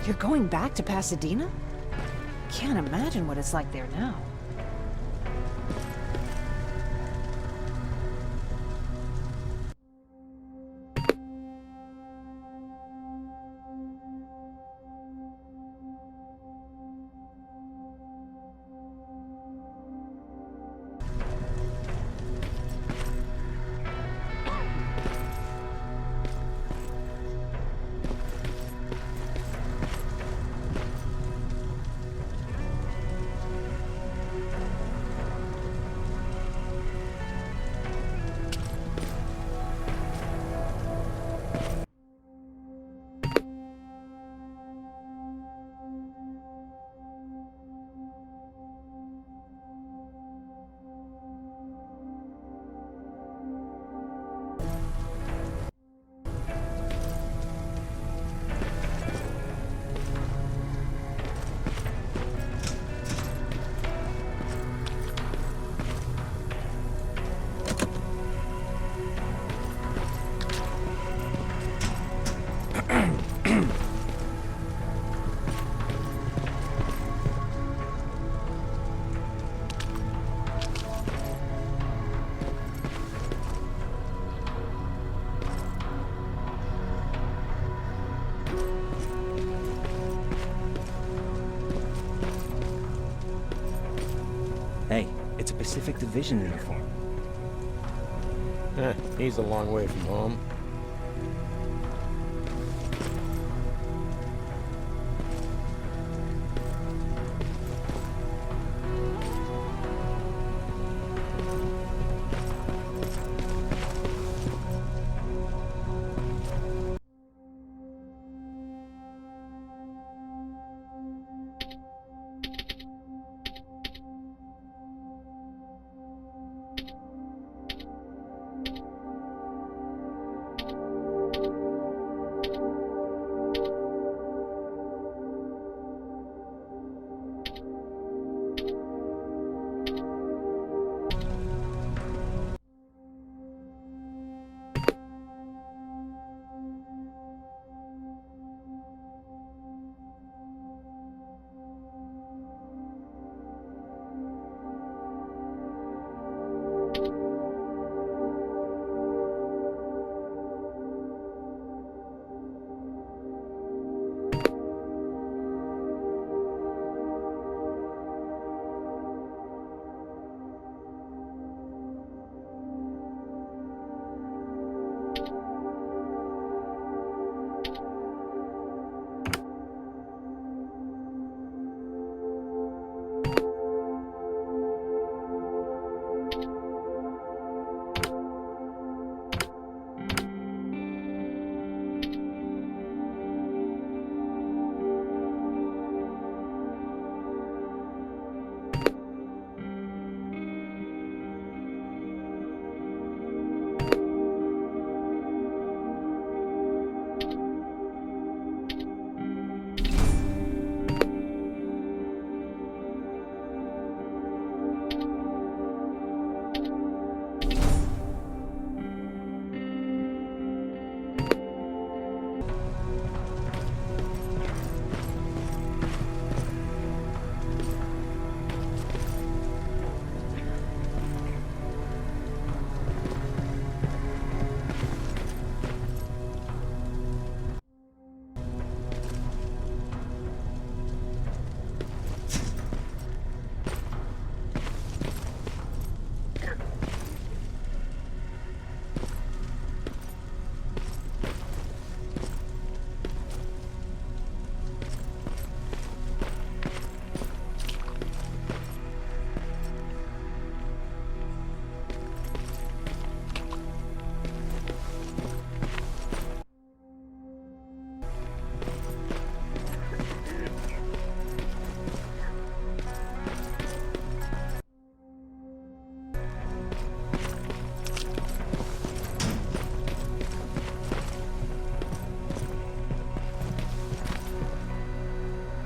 You're going back to Pasadena? Can't imagine what it's like there now. Hey, it's a Pacific Division uniform. He's a long way from home.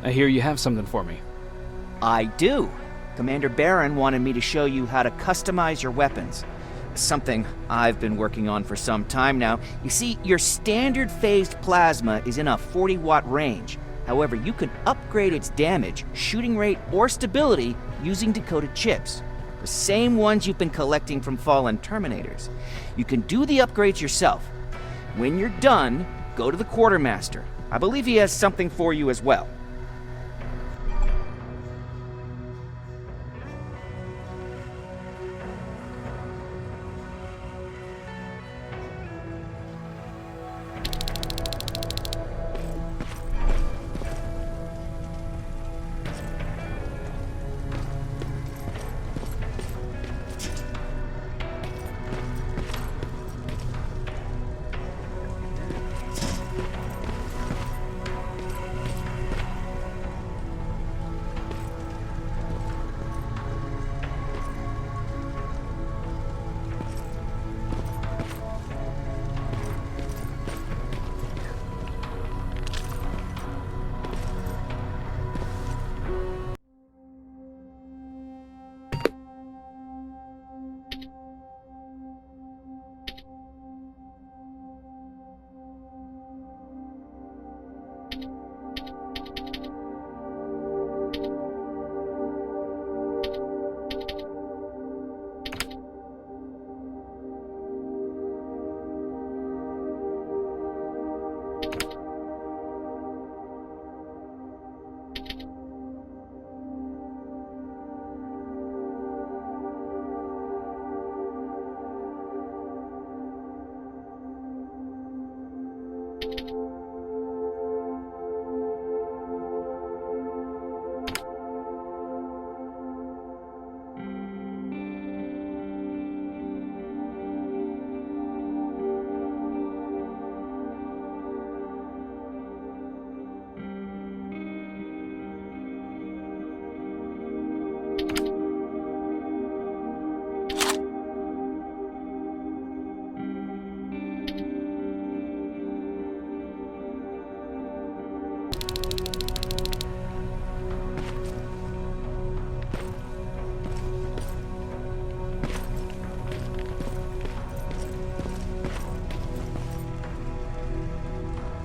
I hear you have something for me. I do. Commander Barron wanted me to show you how to customize your weapons. Something I've been working on for some time now. You see, your standard phased plasma is in a 40-watt range. However, you can upgrade its damage, shooting rate, or stability using decoded chips. The same ones you've been collecting from fallen Terminators. You can do the upgrades yourself. When you're done, go to the Quartermaster. I believe he has something for you as well.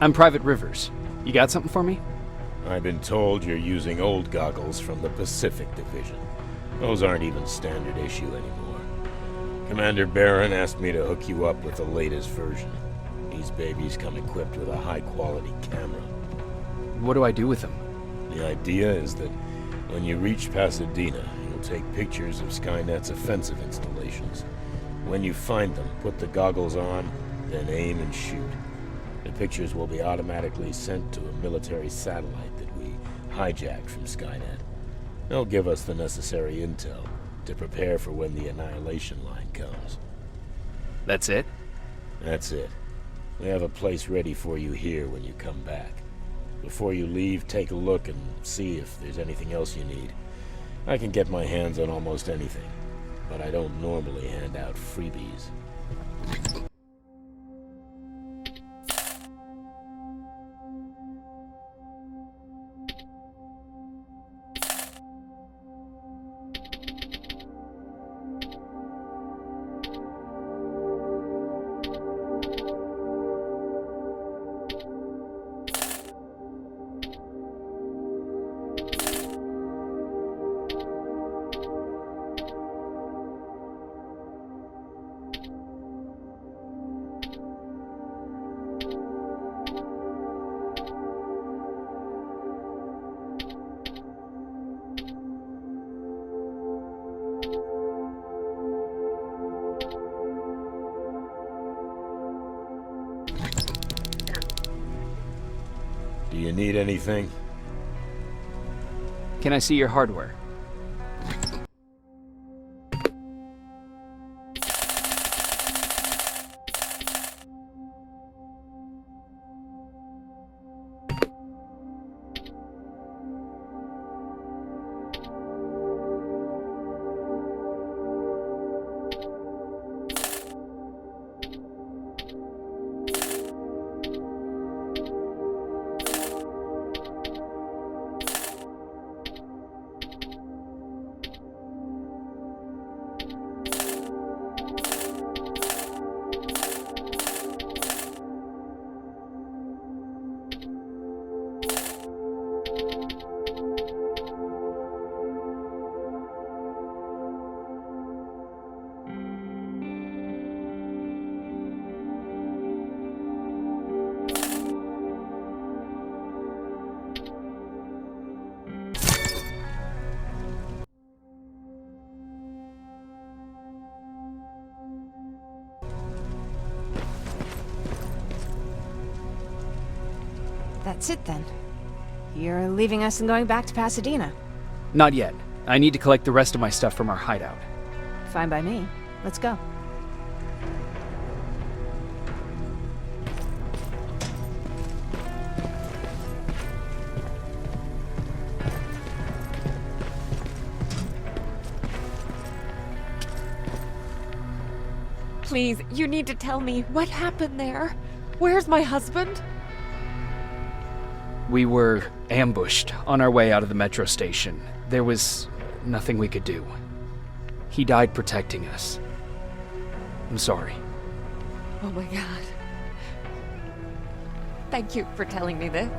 I'm Private Rivers. You got something for me? I've been told you're using old goggles from the Pacific Division. Those aren't even standard issue anymore. Commander Barron asked me to hook you up with the latest version. These babies come equipped with a high-quality camera. What do I do with them? The idea is that when you reach Pasadena, you'll take pictures of Skynet's offensive installations. When you find them, put the goggles on, then aim and shoot. The pictures will be automatically sent to a military satellite that we hijacked from Skynet. They'll give us the necessary intel to prepare for when the annihilation line comes. That's it? That's it. We have a place ready for you here when you come back. Before you leave, take a look and see if there's anything else you need. I can get my hands on almost anything, but I don't normally hand out freebies. Do you need anything? Can I see your hardware? That's it then. You're leaving us and going back to Pasadena. Not yet. I need to collect the rest of my stuff from our hideout. Fine by me. Let's go. Please, you need to tell me what happened there. Where's my husband? We were ambushed on our way out of the metro station. There was nothing we could do. He died protecting us. I'm sorry. Oh my god. Thank you for telling me this.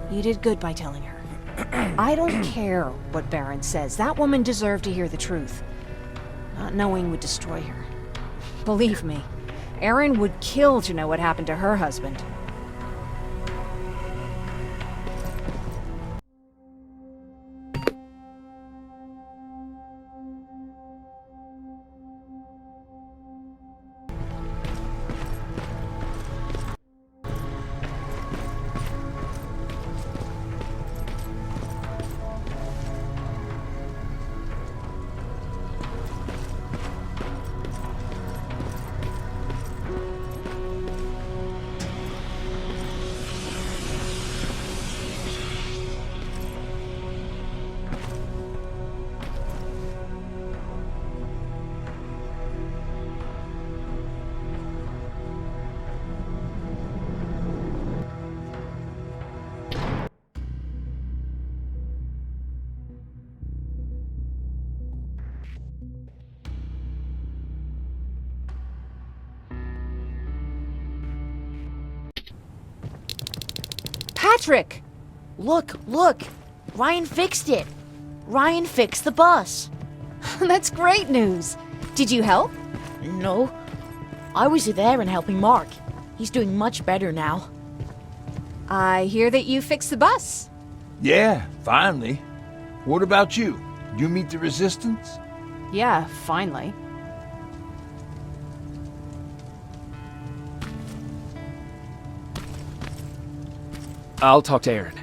You did good by telling her. I don't care what Baron says. That woman deserved to hear the truth. Not knowing would destroy her. Believe me, Erin would kill to know what happened to her husband. Patrick! Look! Ryan fixed it! Ryan fixed the bus! That's great news. Did you help? No. I was there and helping Mark. He's doing much better now. I hear that you fixed the bus. Yeah, finally. What about you? You meet the resistance? Yeah, finally. I'll talk to Erin.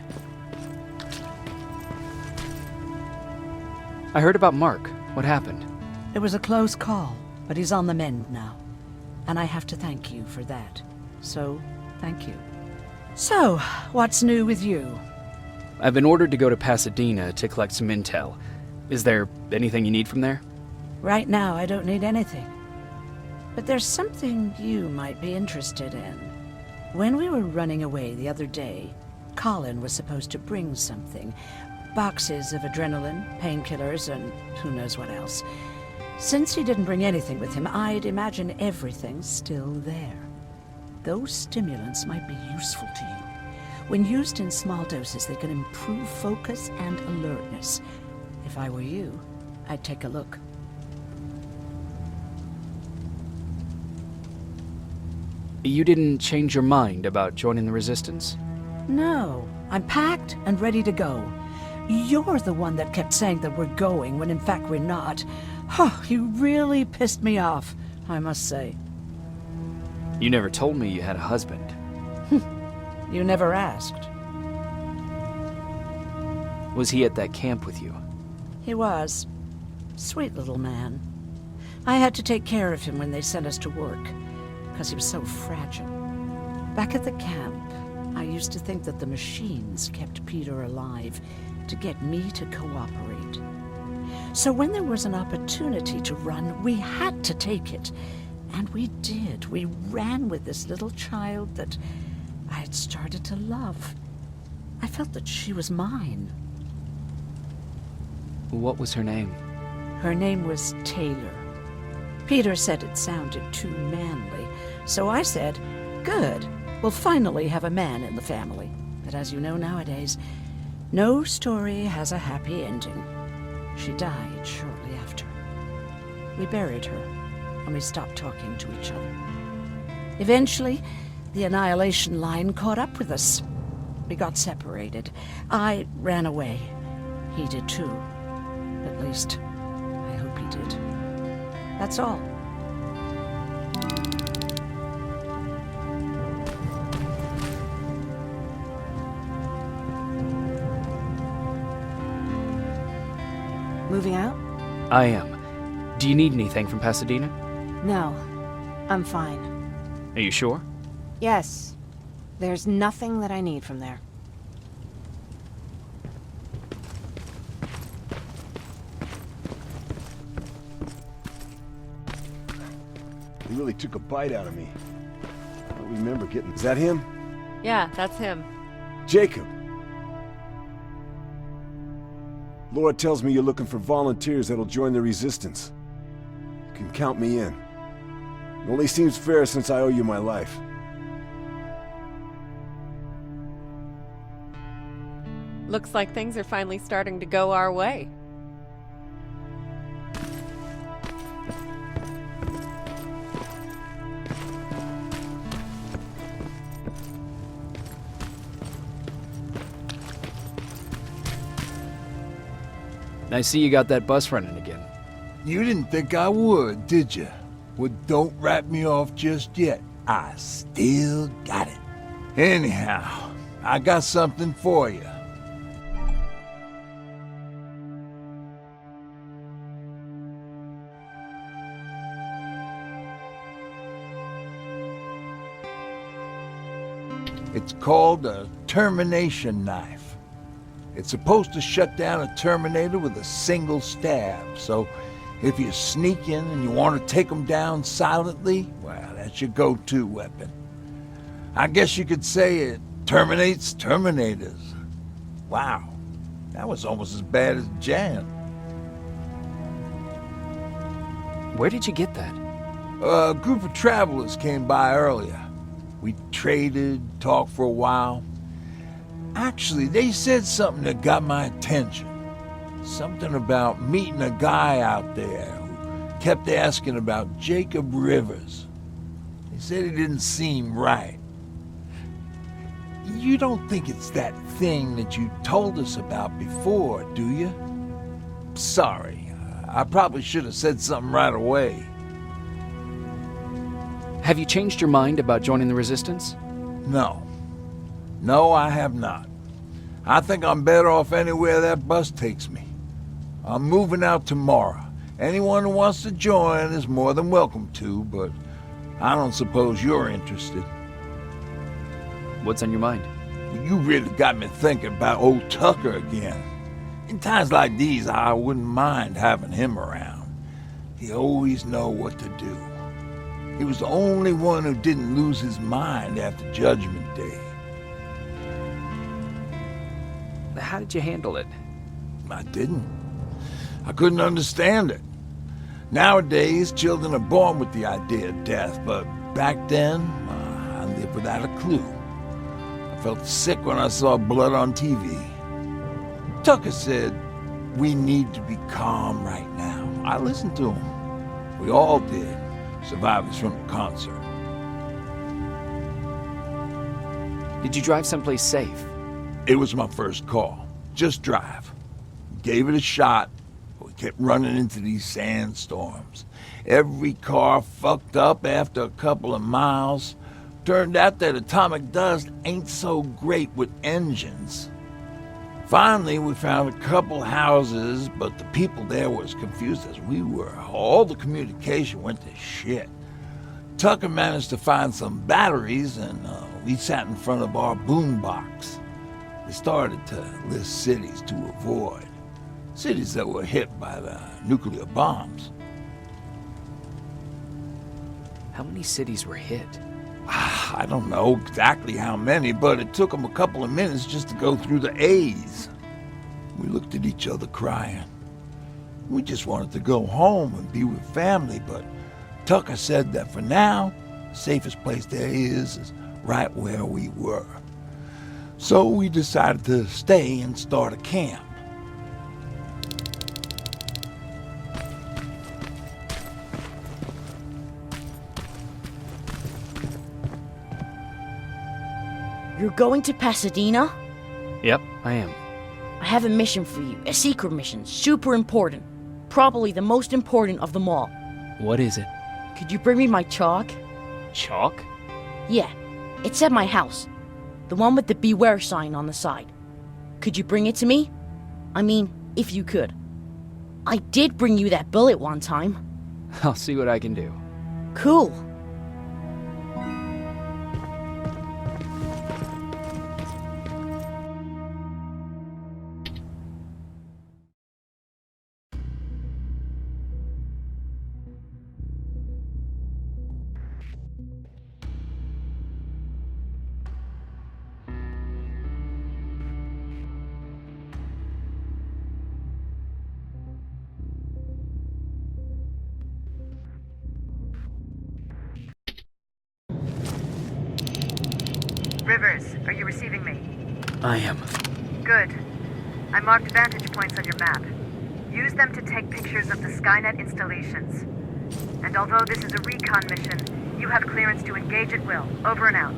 I heard about Mark. What happened? It was a close call, but he's on the mend now. And I have to thank you for that. So, thank you. So, what's new with you? I've been ordered to go to Pasadena to collect some intel. Is there anything you need from there? Right now, I don't need anything. But there's something you might be interested in. When we were running away the other day, Colin was supposed to bring something. Boxes of adrenaline, painkillers, and who knows what else. Since he didn't bring anything with him, I'd imagine everything's still there. Those stimulants might be useful to you. When used in small doses, they can improve focus and alertness. If I were you, I'd take a look. You didn't change your mind about joining the Resistance? No, I'm packed and ready to go. You're the one that kept saying that we're going when in fact we're not. Oh, you really pissed me off, I must say. You never told me you had a husband. You never asked. Was he at that camp with you? He was. Sweet little man. I had to take care of him when they sent us to work, because he was so fragile. Back at the camp, I used to think that the machines kept Peter alive to get me to cooperate. So when there was an opportunity to run, we had to take it. And we did. We ran with this little child that I had started to love. I felt that she was mine. What was her name? Her name was Taylor. Peter said it sounded too manly, so I said, good, we'll finally have a man in the family. But as you know nowadays, no story has a happy ending. She died shortly after. We buried her, and we stopped talking to each other. Eventually, the Annihilation Line caught up with us. We got separated. I ran away. He did too. At least, I hope he did. That's all. Moving out? I am. Do you need anything from Pasadena? No. I'm fine. Are you sure? Yes. There's nothing that I need from there. He really took a bite out of me. I don't remember getting... Is that him? Yeah, that's him. Jacob! Laura tells me you're looking for volunteers that'll join the resistance. You can count me in. It only seems fair since I owe you my life. Looks like things are finally starting to go our way. I see you got that bus running again. You didn't think I would, did you? Well, don't wrap me off just yet. I still got it. Anyhow, I got something for you. It's called a termination knife. It's supposed to shut down a Terminator with a single stab, so if you sneak in and you want to take them down silently, well, that's your go-to weapon. I guess you could say it terminates Terminators. Wow, that was almost as bad as Jan. Where did you get that? A group of travelers came by earlier. We traded, talked for a while. Actually, they said something that got my attention. Something about meeting a guy out there who kept asking about Jacob Rivers. They said he didn't seem right. You don't think it's that thing that you told us about before, do you? Sorry, I probably should have said something right away. Have you changed your mind about joining the Resistance? No. No, I have not. I think I'm better off anywhere that bus takes me. I'm moving out tomorrow. Anyone who wants to join is more than welcome to, but I don't suppose you're interested. What's on your mind? You really got me thinking about old Tucker again. In times like these, I wouldn't mind having him around. He always know what to do. He was the only one who didn't lose his mind after Judgment Day. How did you handle it? I didn't. I couldn't understand it. Nowadays, children are born with the idea of death, but back then, I lived without a clue. I felt sick when I saw blood on TV. Tucker said, we need to be calm right now. I listened to him. We all did, survivors from the concert. Did you drive someplace safe? It was my first call. Just drive. Gave it a shot. We kept running into these sandstorms. Every car fucked up after a couple of miles. Turned out that atomic dust ain't so great with engines. Finally, we found a couple houses, but the people there were as confused as we were. All the communication went to shit. Tucker managed to find some batteries, and we sat in front of our boombox. They started to list cities to avoid. Cities that were hit by the nuclear bombs. How many cities were hit? I don't know exactly how many, but it took them a couple of minutes just to go through the A's. We looked at each other crying. We just wanted to go home and be with family, but Tucker said that for now, the safest place there is right where we were. So we decided to stay and start a camp. You're going to Pasadena? Yep, I am. I have a mission for you. A secret mission. Super important. Probably the most important of them all. What is it? Could you bring me my chalk? Chalk? Yeah. It's at my house. The one with the beware sign on the side. Could you bring it to me? I mean, if you could. I did bring you that bullet one time. I'll see what I can do. Cool. Rivers, are you receiving me? I am. Good. I marked vantage points on your map. Use them to take pictures of the Skynet installations. And although this is a recon mission, you have clearance to engage at will. Over and out.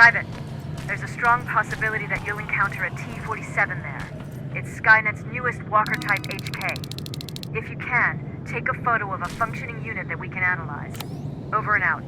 Private, there's a strong possibility that you'll encounter a T-47 there. It's Skynet's newest Walker-type HK. If you can, take a photo of a functioning unit that we can analyze. Over and out.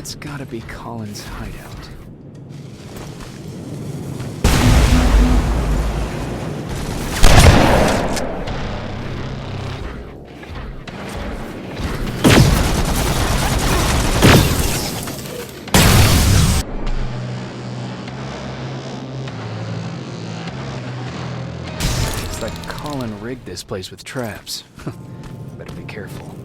That's gotta be Colin's hideout. Looks like Colin rigged this place with traps. Better be careful.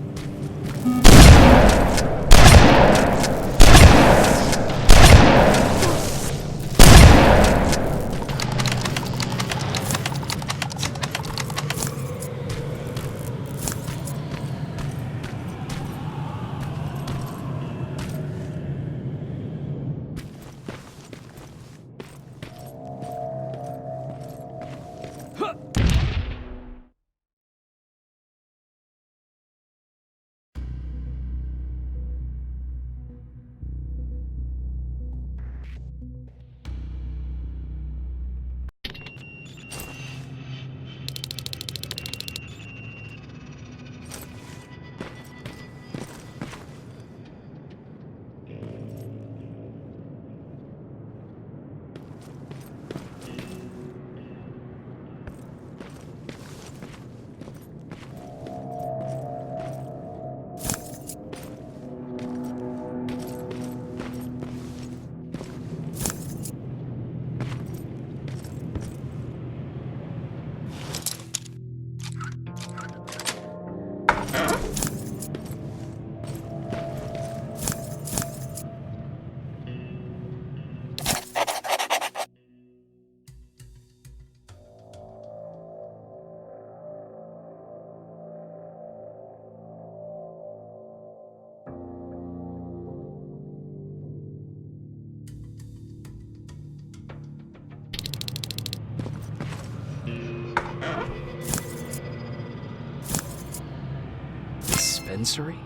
Dispensary?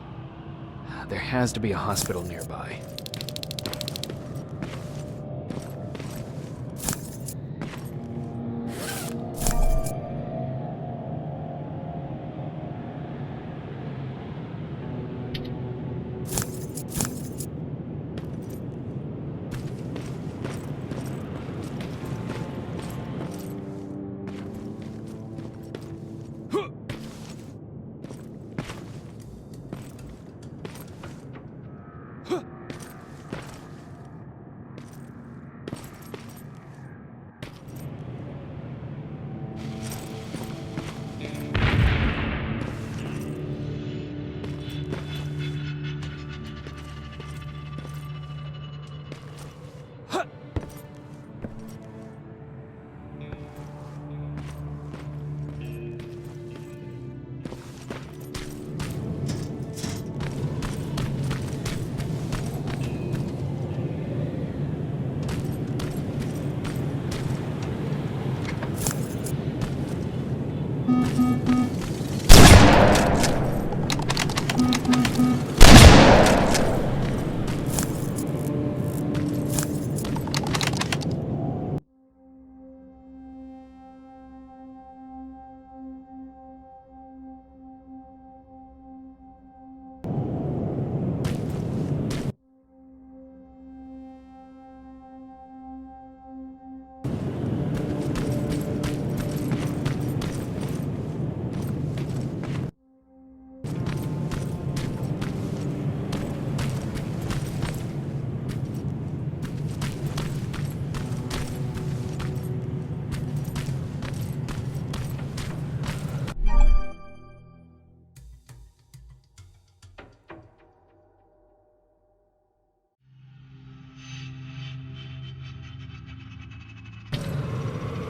There has to be a hospital nearby.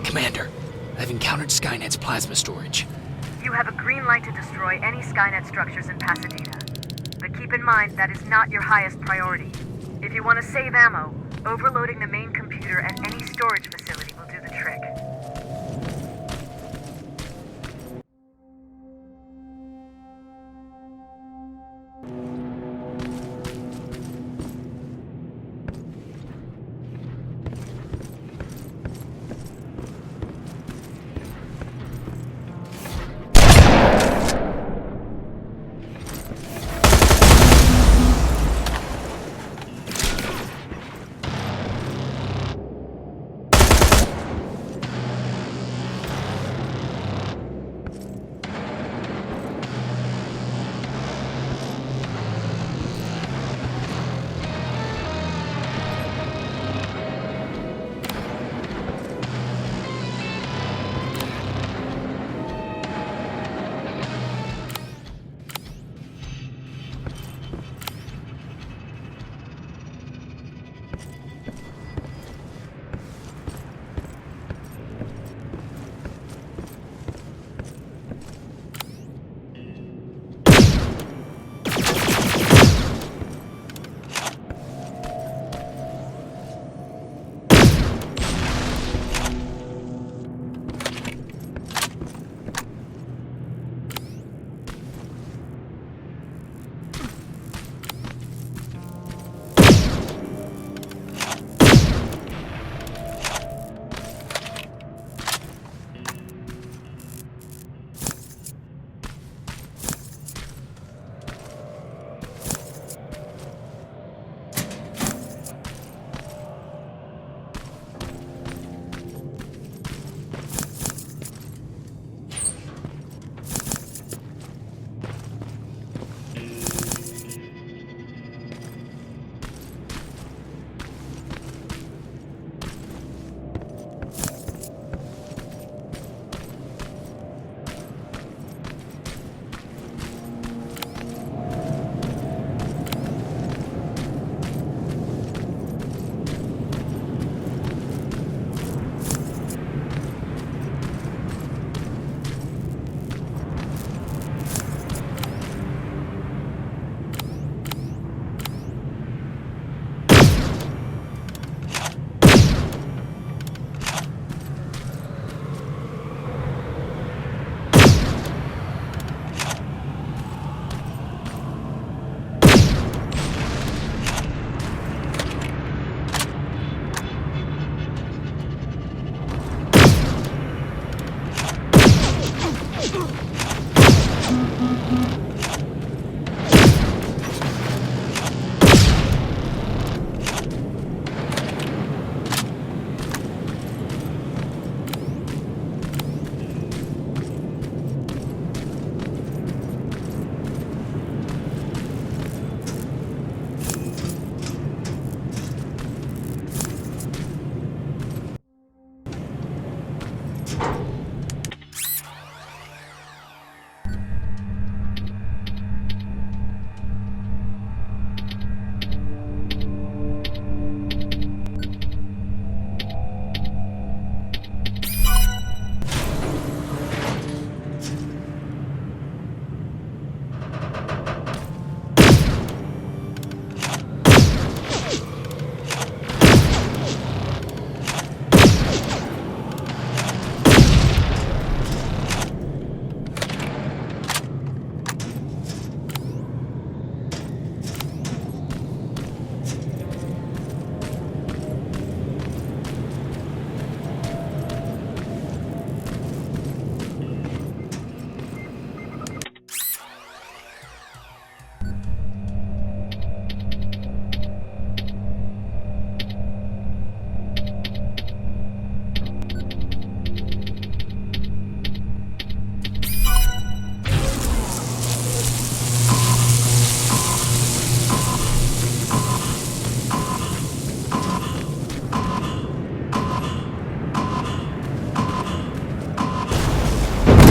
Commander, I've encountered Skynet's plasma storage. You have a green light to destroy any Skynet structures in Pasadena. But keep in mind that is not your highest priority. If you want to save ammo, overloading the main computer at any storage facility will do the trick.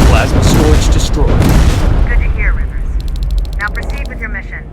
Plasma storage destroyed. Good to hear, Rivers. Now proceed with your mission.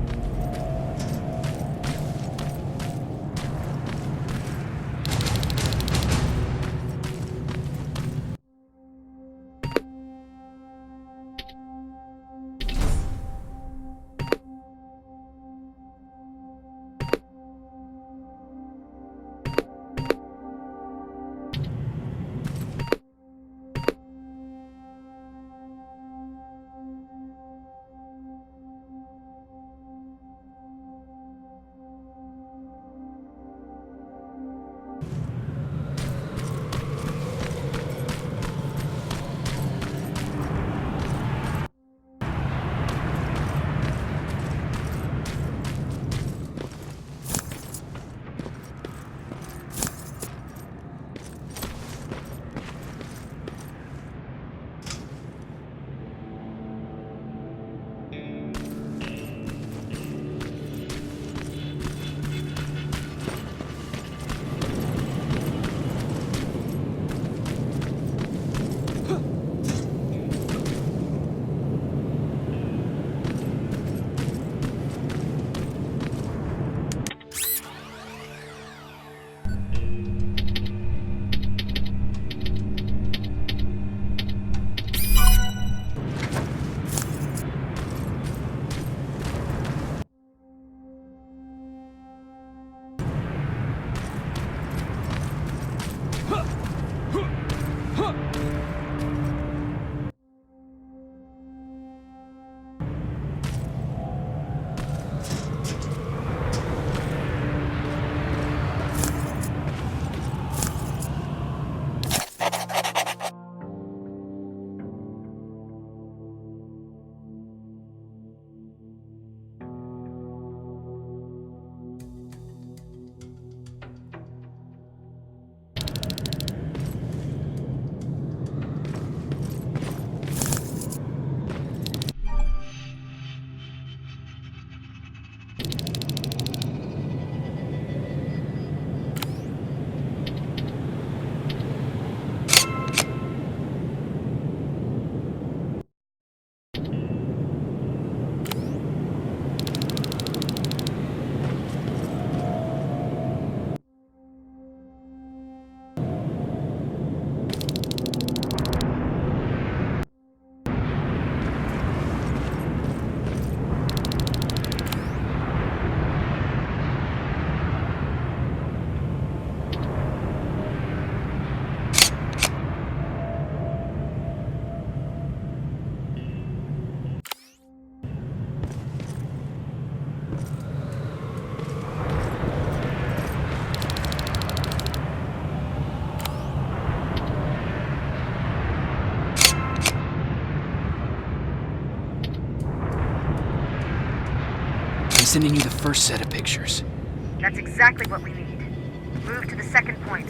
Sending you the first set of pictures. That's exactly what we need. Move to the second point.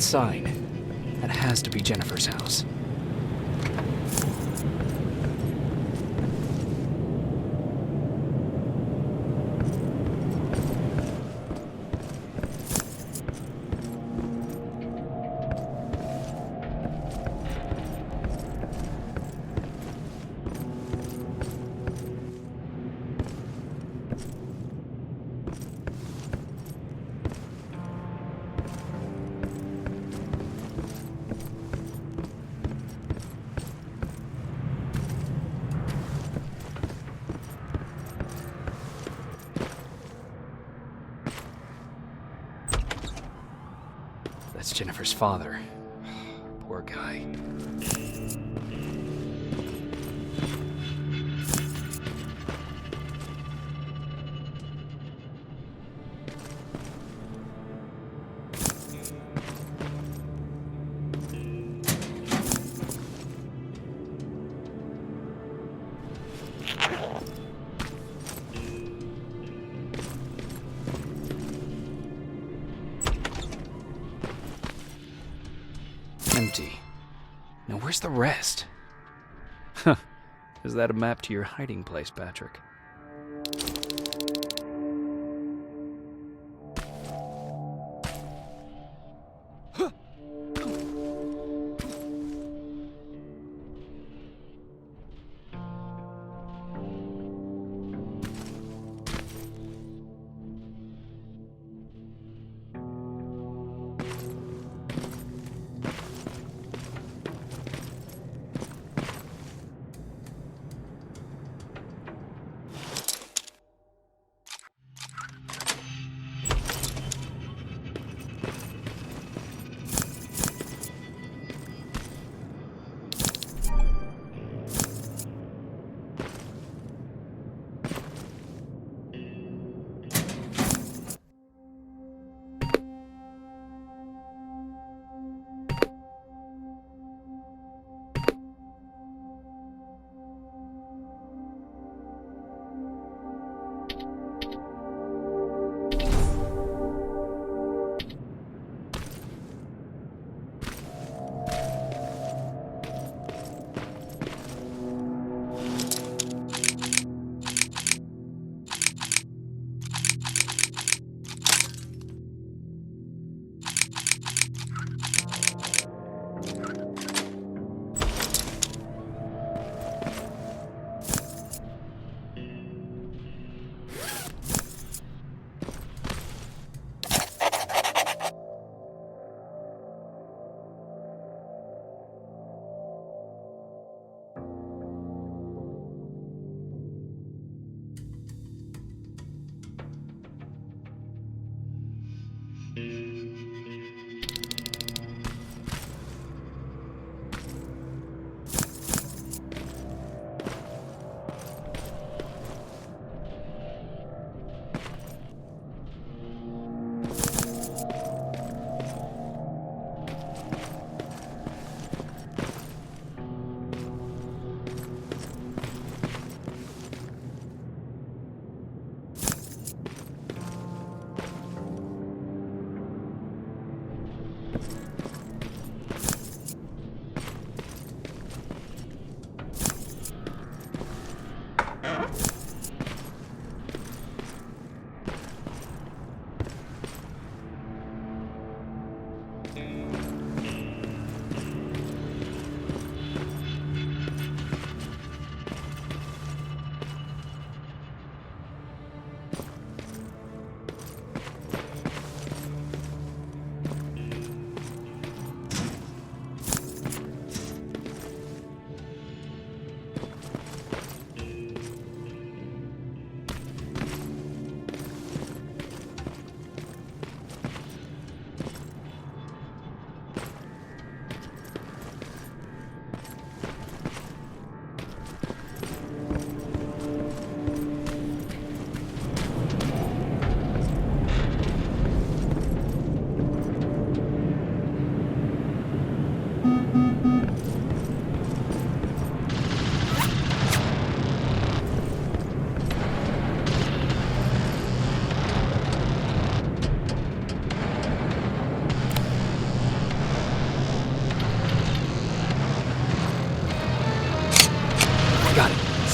that sign. That has to be Jennifer's house. That's Jennifer's father. Poor guy. Empty. Now where's the rest? Huh. Is that a map to your hiding place, Patrick?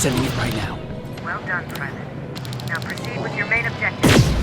sending it right now. Well done, Private. Now proceed with your main objective.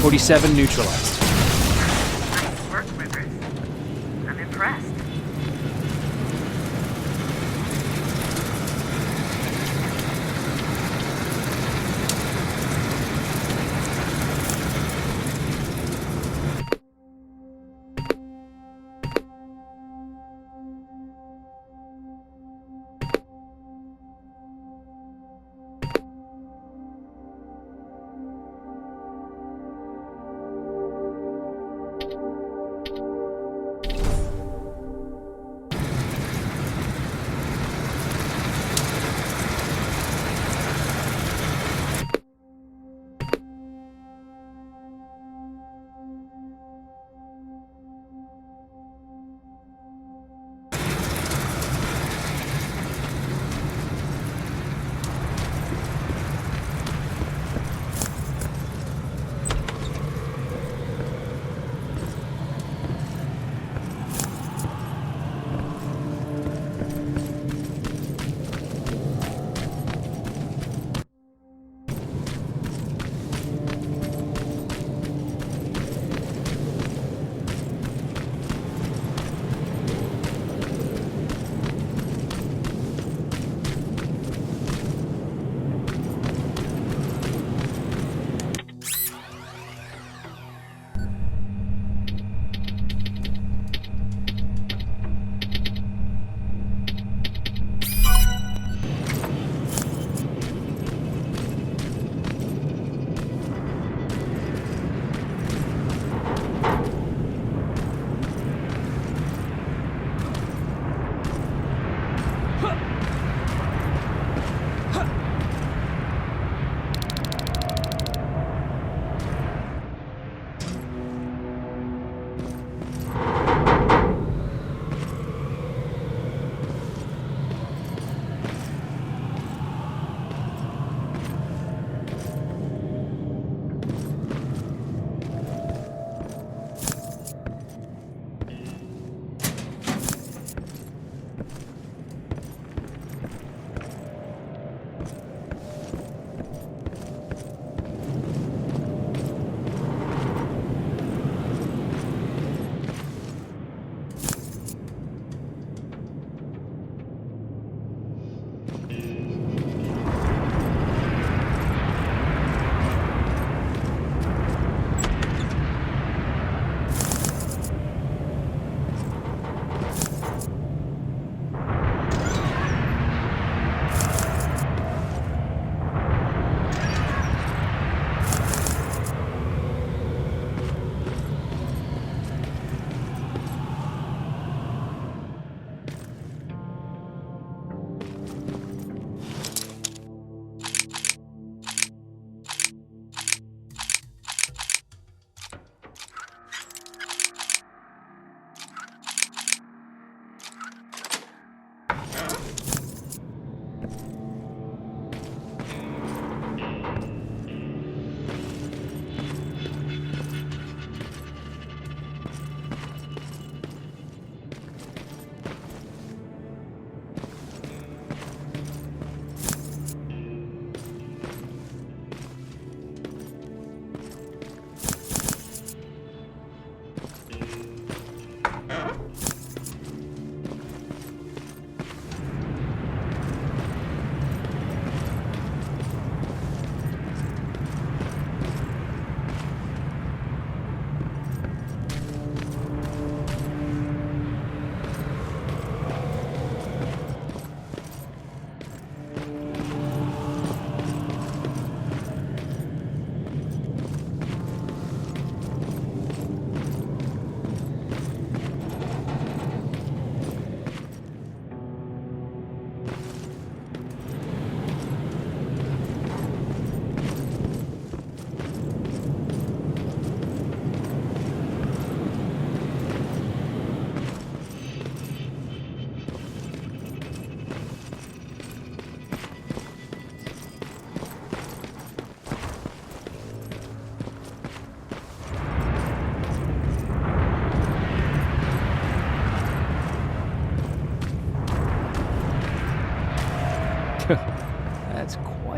T-47 neutralized. Nice work, Rivers. I'm impressed.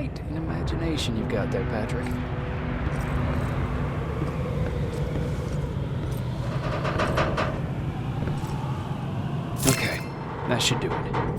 quite an imagination you've got there, Patrick. Okay, that should do it.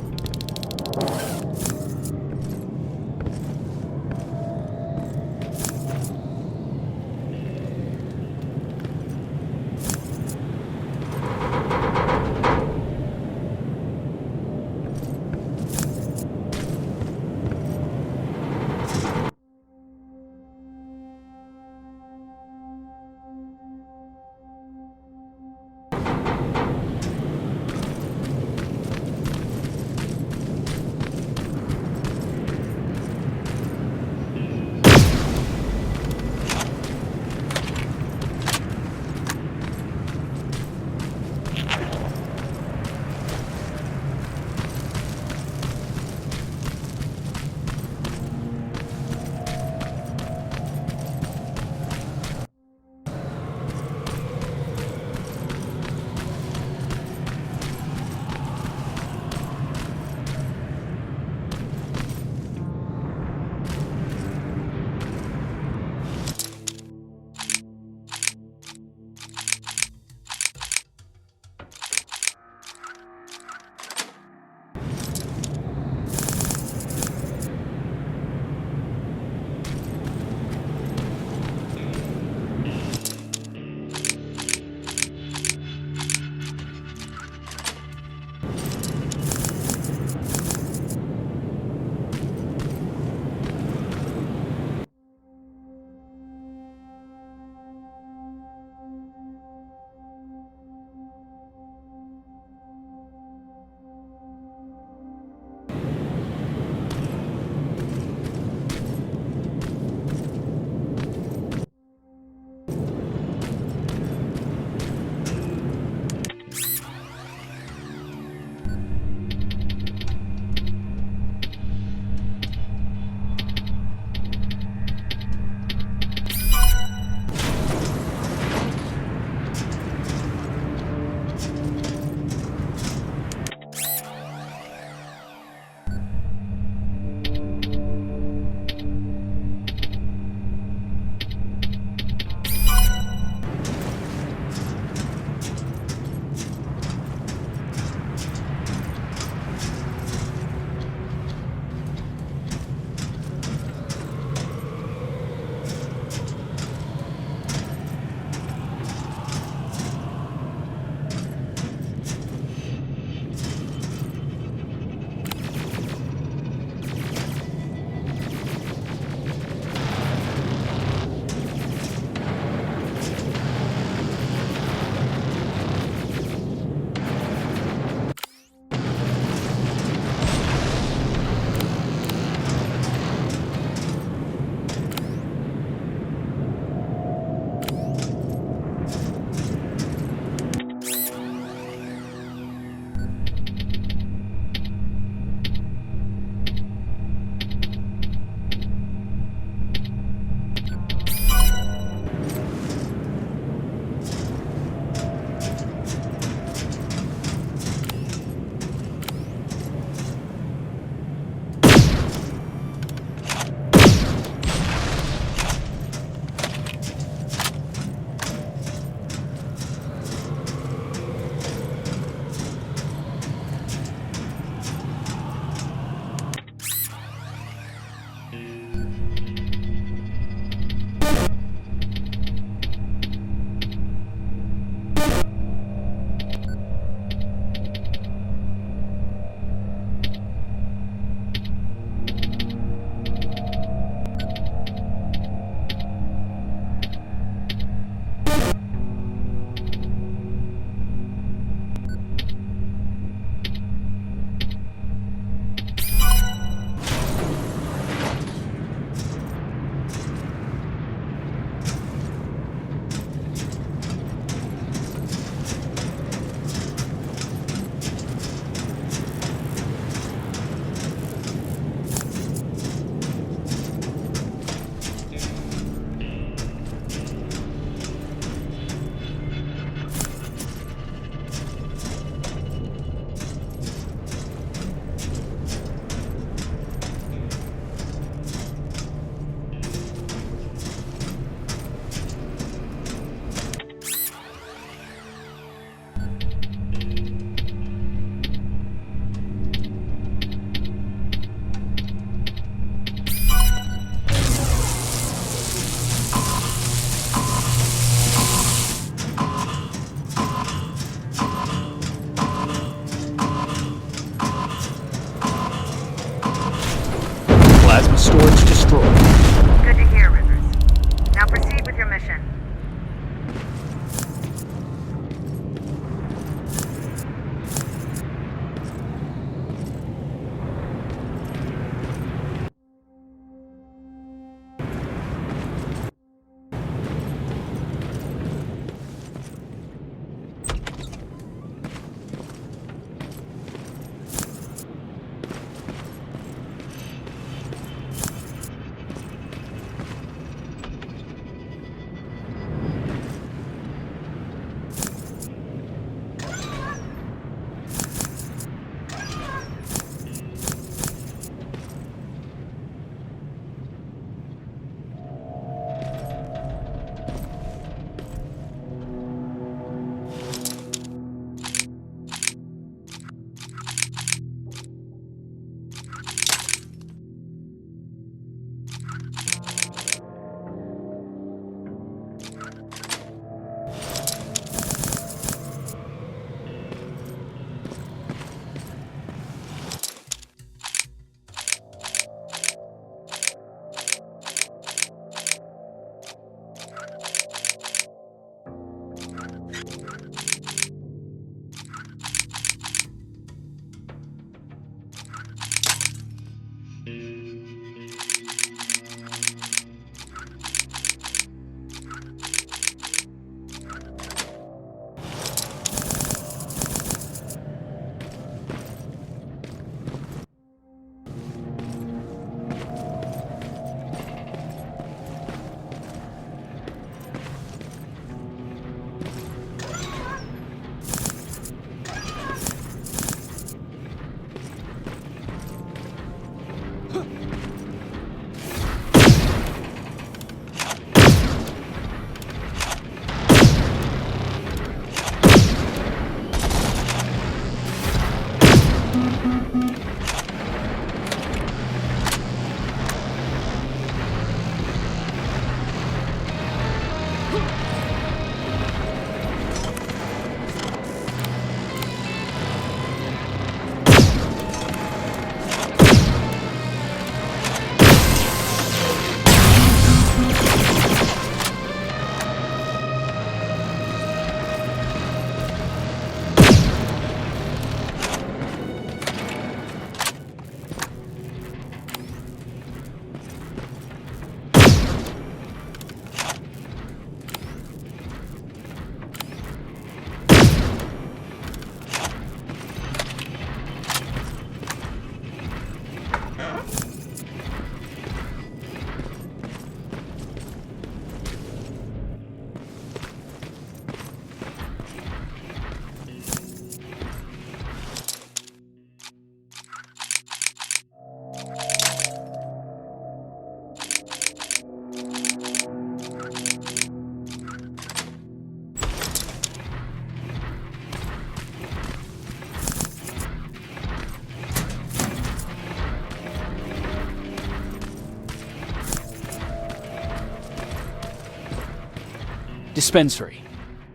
Dispensary.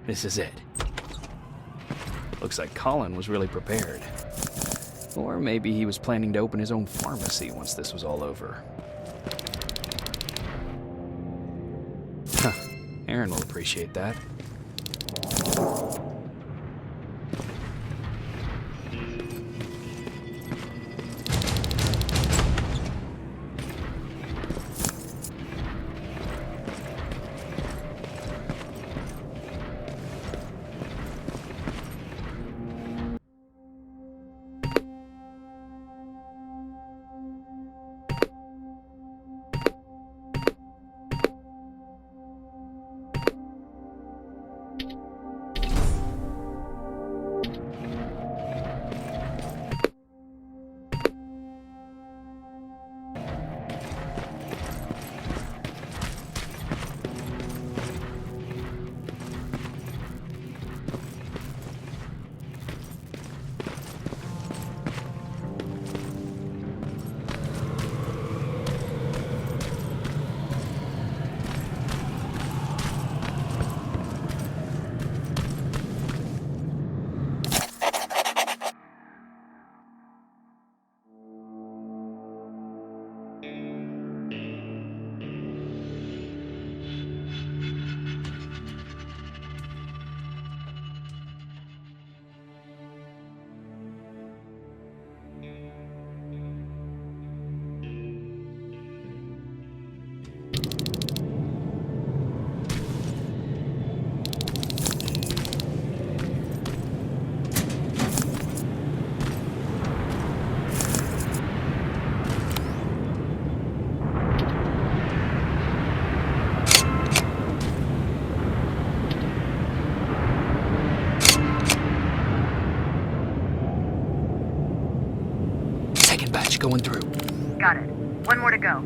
This is it. Looks like Colin was really prepared. Or maybe he was planning to open his own pharmacy once this was all over. Huh. Aaron will appreciate that. Going through. Got it. One more to go.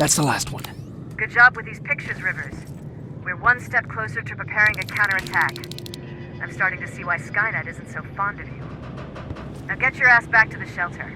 That's the last one. Good job with these pictures, Rivers. We're one step closer to preparing a counterattack. I'm starting to see why Skynet isn't so fond of you. Now get your ass back to the shelter.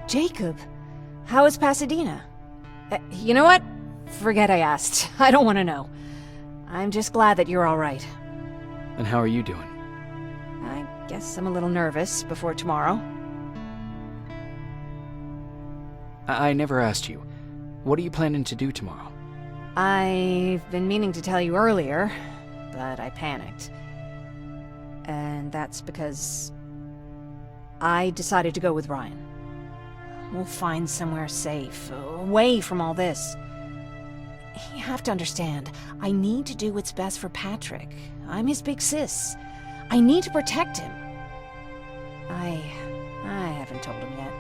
Jacob, how is Pasadena? You know what? Forget I asked. I don't want to know. I'm just glad that you're all right. And how are you doing? I guess I'm a little nervous before tomorrow. I never asked you. What are you planning to do tomorrow? I've been meaning to tell you earlier, but I panicked. And that's because I decided to go with Ryan. We'll find somewhere safe, away from all this. You have to understand, I need to do what's best for Patrick. I'm his big sis. I need to protect him. I haven't told him yet.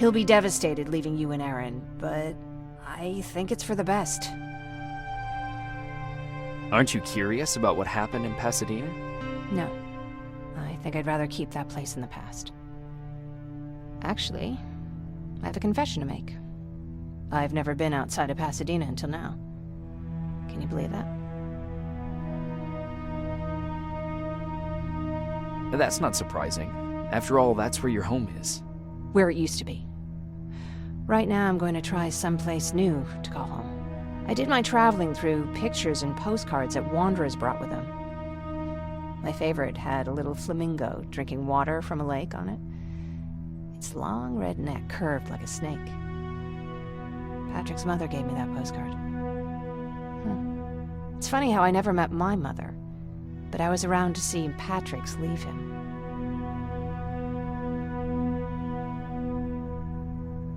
He'll be devastated leaving you and Aaron, but I think it's for the best. Aren't you curious about what happened in Pasadena? No. I think I'd rather keep that place in the past. Actually, I have a confession to make. I've never been outside of Pasadena until now. Can you believe that? That's not surprising. After all, that's where your home is. Where it used to be. Right now, I'm going to try someplace new to call home. I did my traveling through pictures and postcards that wanderers brought with them. My favorite had a little flamingo drinking water from a lake on it. Its long red neck curved like a snake. Patrick's mother gave me that postcard. It's funny how I never met my mother, but I was around to see Patrick's leave him.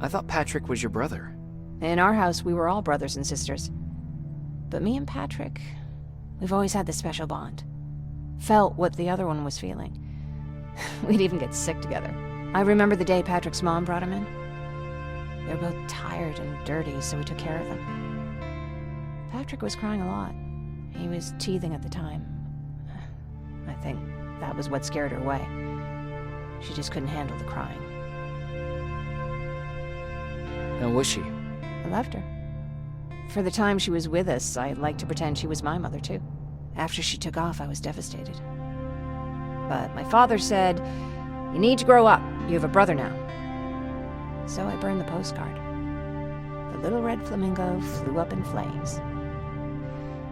I thought Patrick was your brother. In our house, we were all brothers and sisters. But me and Patrick, we've always had this special bond. Felt what the other one was feeling. We'd even get sick together. I remember the day Patrick's mom brought him in. They were both tired and dirty, so we took care of them. Patrick was crying a lot. He was teething at the time. I think that was what scared her away. She just couldn't handle the crying. How was she? I loved her. For the time she was with us, I liked to pretend she was my mother, too. After she took off, I was devastated. But my father said, "You need to grow up. You have a brother now." So I burned the postcard. The little red flamingo flew up in flames.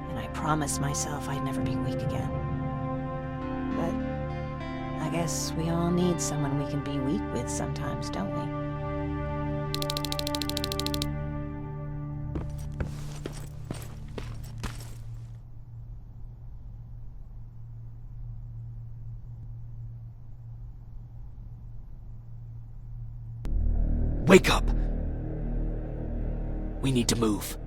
And I promised myself I'd never be weak again. But I guess we all need someone we can be weak with sometimes, don't we? Wake up! We need to move.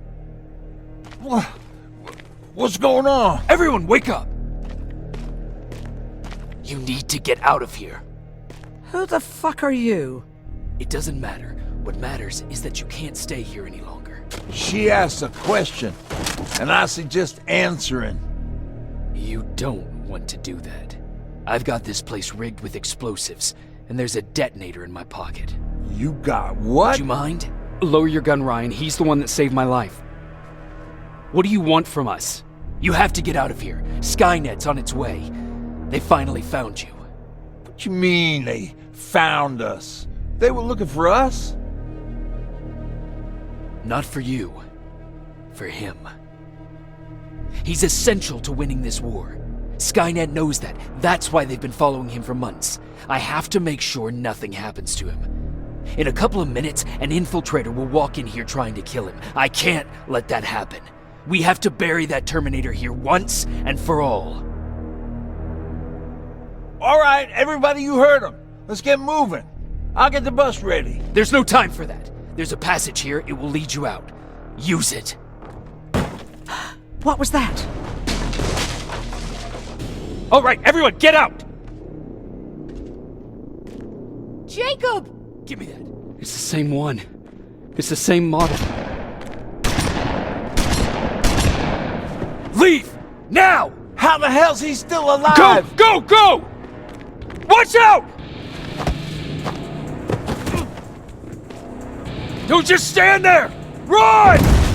What's going on? Everyone, wake up! You need to get out of here. Who the fuck are you? It doesn't matter. What matters is that you can't stay here any longer. She asked a question, and I suggest answering. You don't want to do that. I've got this place rigged with explosives, and there's a detonator in my pocket. You got what? Would you mind? Lower your gun, Ryan. He's the one that saved my life. What do you want from us? You have to get out of here. Skynet's on its way. They finally found you. What you mean they found us? They were looking for us? Not for you. For him. He's essential to winning this war. Skynet knows that. That's why they've been following him for months. I have to make sure nothing happens to him. In a couple of minutes, an infiltrator will walk in here trying to kill him. I can't let that happen. We have to bury that Terminator here once and for all. All right, everybody, you heard him. Let's get moving. I'll get the bus ready. There's no time for that. There's a passage here. It will lead you out. Use it. What was that? All right, everyone, get out! Jacob! Give me that. It's the same one. It's the same model. Leave! Now! How the hell's he still alive? Go! Go! Go! Watch out! Don't just stand there! Run!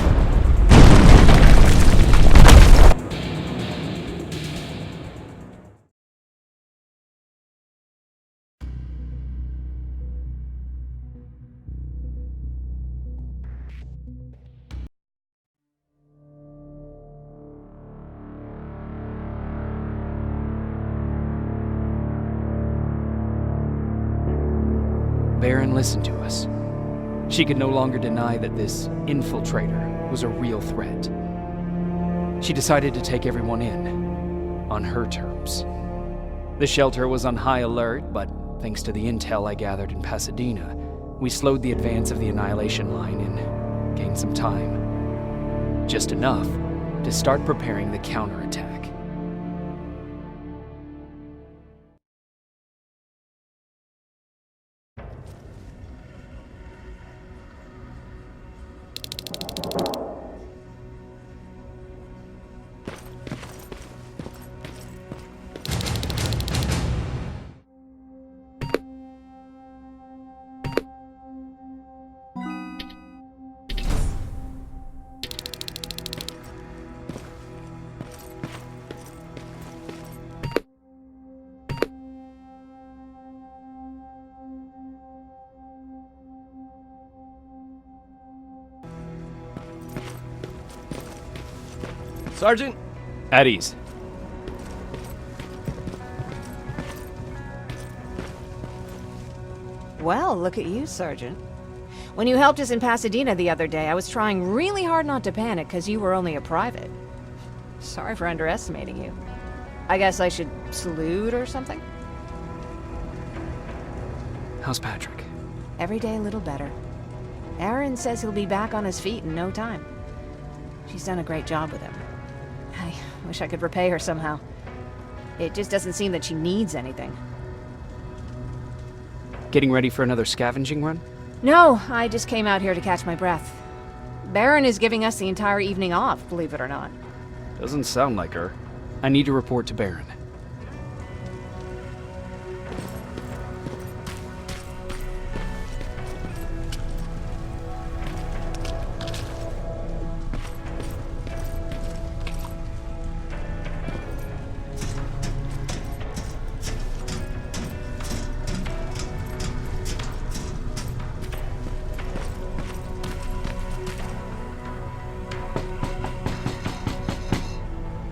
Baron listened to us. She could no longer deny that this infiltrator was a real threat. She decided to take everyone in, on her terms. The shelter was on high alert, but thanks to the intel I gathered in Pasadena, we slowed the advance of the Annihilation Line and gained some time. Just enough to start preparing the counterattack. Sergeant? At ease. Well, look at you, Sergeant. When you helped us in Pasadena the other day, I was trying really hard not to panic because you were only a private. Sorry for underestimating you. I guess I should salute or something? How's Patrick? Every day a little better. Aaron says he'll be back on his feet in no time. She's done a great job with him. I wish I could repay her somehow. It just doesn't seem that she needs anything. Getting ready for another scavenging run? No, I just came out here to catch my breath. Baron is giving us the entire evening off, believe it or not. Doesn't sound like her. I need to report to Baron.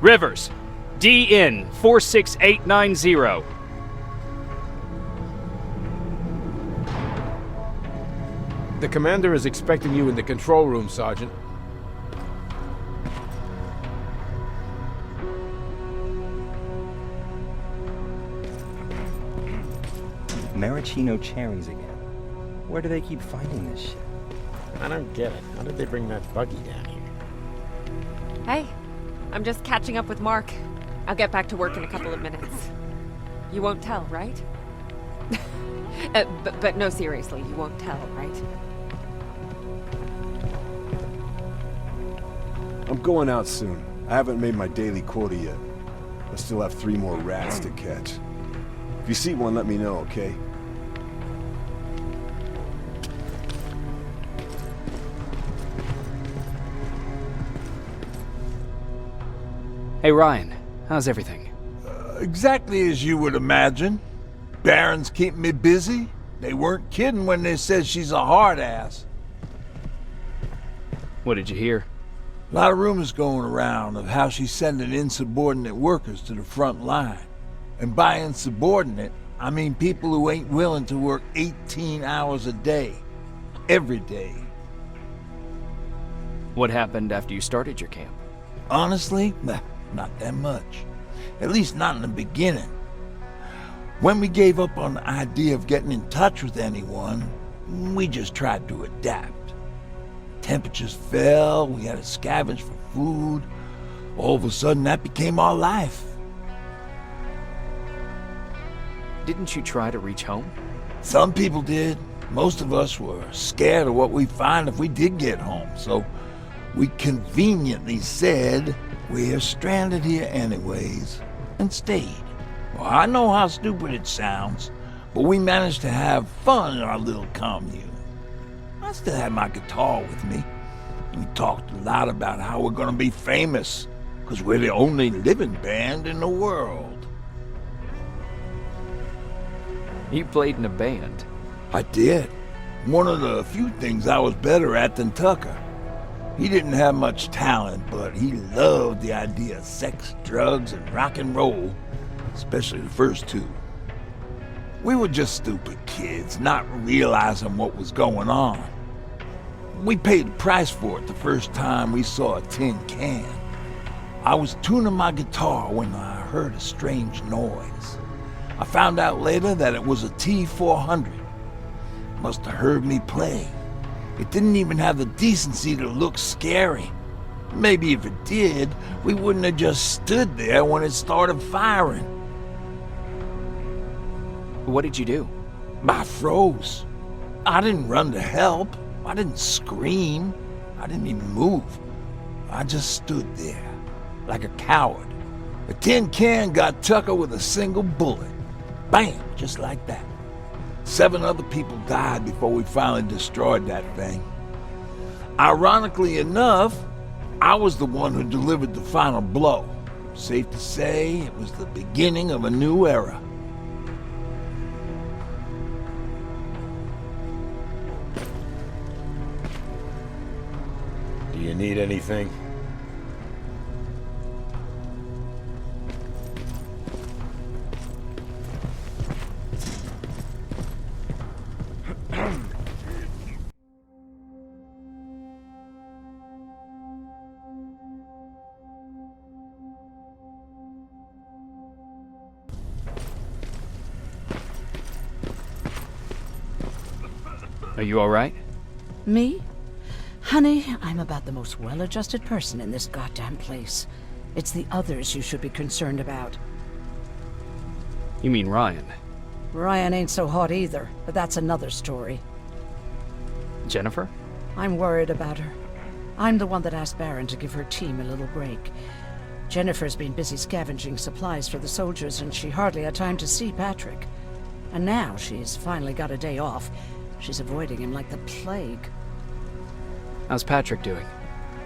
Rivers, DN 46890. The commander is expecting you in the control room, Sergeant. Maraschino cherries again. Where do they keep finding this shit? I don't get it. How did they bring that buggy down here? Hey, I'm just catching up with Mark. I'll get back to work in a couple of minutes. You won't tell, right? But no, seriously, you won't tell, right? I'm going out soon. I haven't made my daily quota yet. I still have 3 more rats to catch. If you see one, let me know, okay? Hey Ryan, how's everything? Exactly as you would imagine. Baron's keeping me busy. They weren't kidding when they said she's a hard ass. What did you hear? A lot of rumors going around of how she's sending insubordinate workers to the front line. And by insubordinate, I mean people who ain't willing to work 18 hours a day. Every day. What happened after you started your camp? Honestly, not that much. At least not in the beginning. When we gave up on the idea of getting in touch with anyone, we just tried to adapt. Temperatures fell, we had to scavenge for food. All of a sudden, that became our life. Didn't you try to reach home? Some people did. Most of us were scared of what we'd find if we did get home, so we conveniently said, we're stranded here anyways, and stayed. Well, I know how stupid it sounds, but we managed to have fun in our little commune. I still had my guitar with me. We talked a lot about how we're gonna be famous, because we're the only living band in the world. You played in a band. I did. One of the few things I was better at than Tucker. He didn't have much talent, but he loved the idea of sex, drugs, and rock and roll, especially the first 2. We were just stupid kids, not realizing what was going on. We paid the price for it the first time we saw a tin can. I was tuning my guitar when I heard a strange noise. I found out later that it was a T-400. Must have heard me play. It didn't even have the decency to look scary. Maybe if it did, we wouldn't have just stood there when it started firing. What did you do? I froze. I didn't run to help. I didn't scream. I didn't even move. I just stood there, like a coward. The tin can got Tucker with a single bullet. Bam! Just like that. 7 other people died before we finally destroyed that thing. Ironically enough, I was the one who delivered the final blow. Safe to say, it was the beginning of a new era. Do you need anything? Are you alright? Me? Honey, I'm about the most well-adjusted person in this goddamn place. It's the others you should be concerned about. You mean Ryan? Ryan ain't so hot either, but that's another story. Jennifer? I'm worried about her. I'm the one that asked Baron to give her team a little break. Jennifer's been busy scavenging supplies for the soldiers, and she hardly had time to see Patrick. And now she's finally got a day off. She's avoiding him like the plague. How's Patrick doing?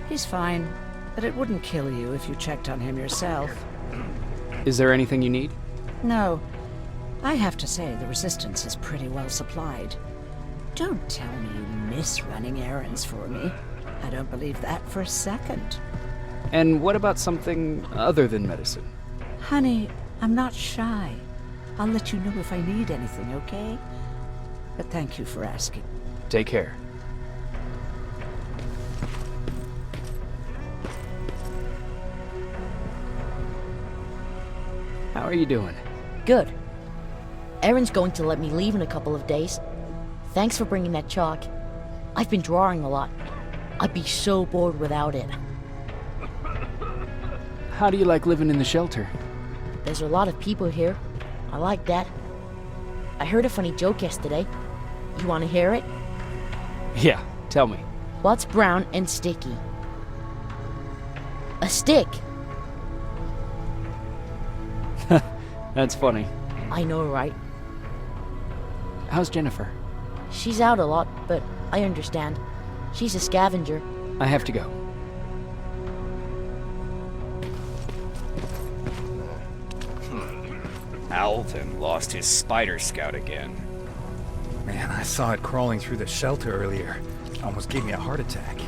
He's fine, but it wouldn't kill you if you checked on him yourself. Is there anything you need? No. I have to say the Resistance is pretty well supplied. Don't tell me you miss running errands for me. I don't believe that for a second. And what about something other than medicine? Honey, I'm not shy. I'll let you know if I need anything, okay? But thank you for asking. Take care. How are you doing? Good. Erin's going to let me leave in a couple of days. Thanks for bringing that chalk. I've been drawing a lot. I'd be so bored without it. How do you like living in the shelter? There's a lot of people here. I like that. I heard a funny joke yesterday. You want to hear it? Yeah, tell me. What's brown and sticky? A stick. That's funny. I know, right? How's Jennifer? She's out a lot, but I understand. She's a scavenger. I have to go. Alvin lost his spider scout again. Man, I saw it crawling through the shelter earlier. Almost gave me a heart attack.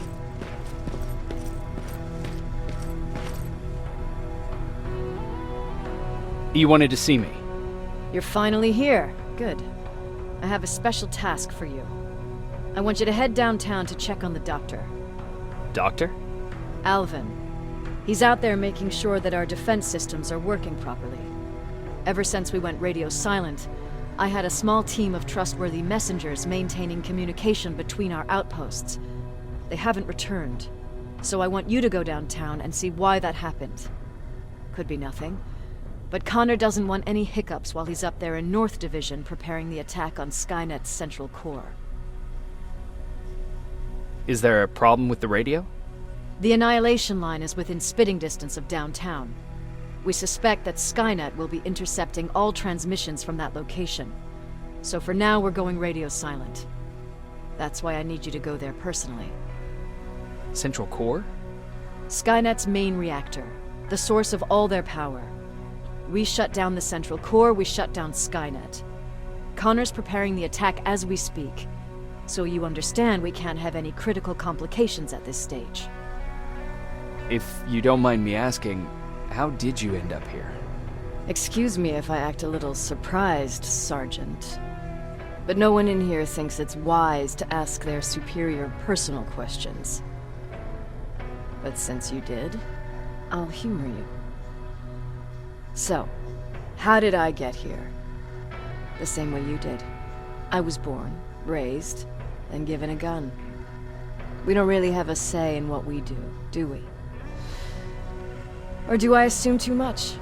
You wanted to see me? You're finally here. Good. I have a special task for you. I want you to head downtown to check on the doctor. Doctor? Alvin. He's out there making sure that our defense systems are working properly. Ever since we went radio silent, I had a small team of trustworthy messengers maintaining communication between our outposts. They haven't returned, so I want you to go downtown and see why that happened. Could be nothing, but Connor doesn't want any hiccups while he's up there in North Division preparing the attack on Skynet's central core. Is there a problem with the radio? The Annihilation Line is within spitting distance of downtown. We suspect that Skynet will be intercepting all transmissions from that location. So for now, we're going radio silent. That's why I need you to go there personally. Central core? Skynet's main reactor, the source of all their power. We shut down the central core, we shut down Skynet. Connor's preparing the attack as we speak. So you understand we can't have any critical complications at this stage. If you don't mind me asking, how did you end up here? Excuse me if I act a little surprised, Sergeant. But no one in here thinks it's wise to ask their superior personal questions. But since you did, I'll humor you. So, how did I get here? The same way you did. I was born, raised, and given a gun. We don't really have a say in what we do we? Or do I assume too much?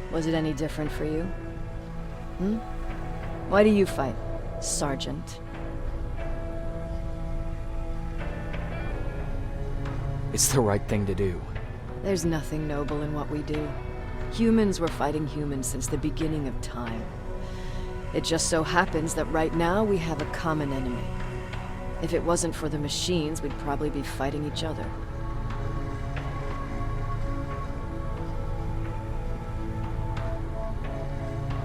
Was it any different for you? Why do you fight, Sergeant? It's the right thing to do. There's nothing noble in what we do. Humans were fighting humans since the beginning of time. It just so happens that right now we have a common enemy. If it wasn't for the machines, we'd probably be fighting each other.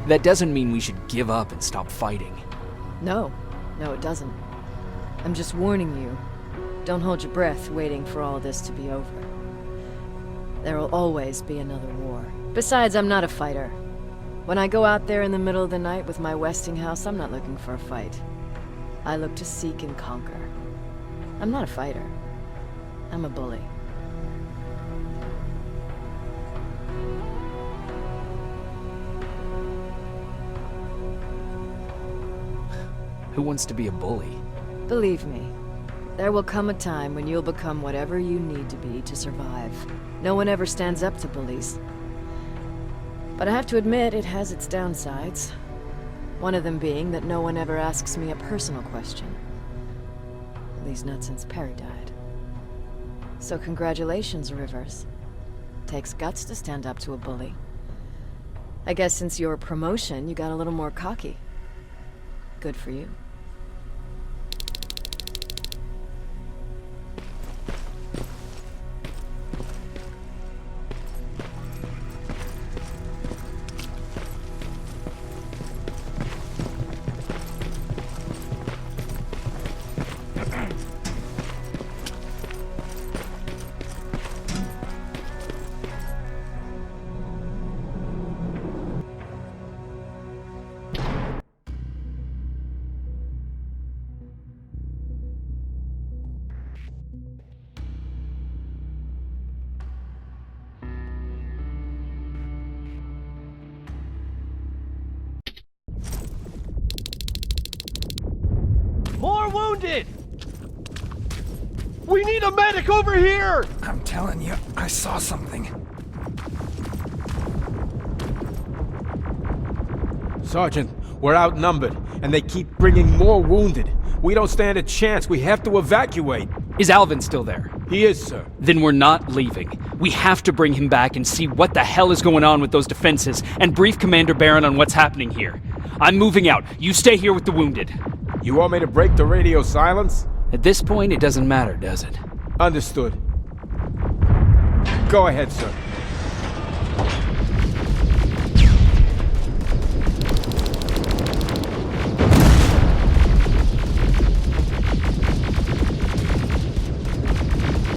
That doesn't mean we should give up and stop fighting. No, it doesn't. I'm just warning you. Don't hold your breath waiting for all this to be over. There will always be another war. Besides, I'm not a fighter. When I go out there in the middle of the night with my Westinghouse, I'm not looking for a fight. I look to seek and conquer. I'm not a fighter. I'm a bully. Who wants to be a bully? Believe me, there will come a time when you'll become whatever you need to be to survive. No one ever stands up to bullies. But I have to admit, it has its downsides. One of them being that no one ever asks me a personal question. At least not since Perry died. So congratulations, Rivers. Takes guts to stand up to a bully. I guess since your promotion, you got a little more cocky. Good for you. wounded! We need a medic over here! I'm telling you, I saw something. Sergeant, we're outnumbered, and they keep bringing more wounded. We don't stand a chance. We have to evacuate. Is Alvin still there? He is, sir. Then we're not leaving. We have to bring him back and see what the hell is going on with those defenses, and brief Commander Barron on what's happening here. I'm moving out. You stay here with the wounded. You want me to break the radio silence? At this point, it doesn't matter, does it? Understood. Go ahead, sir.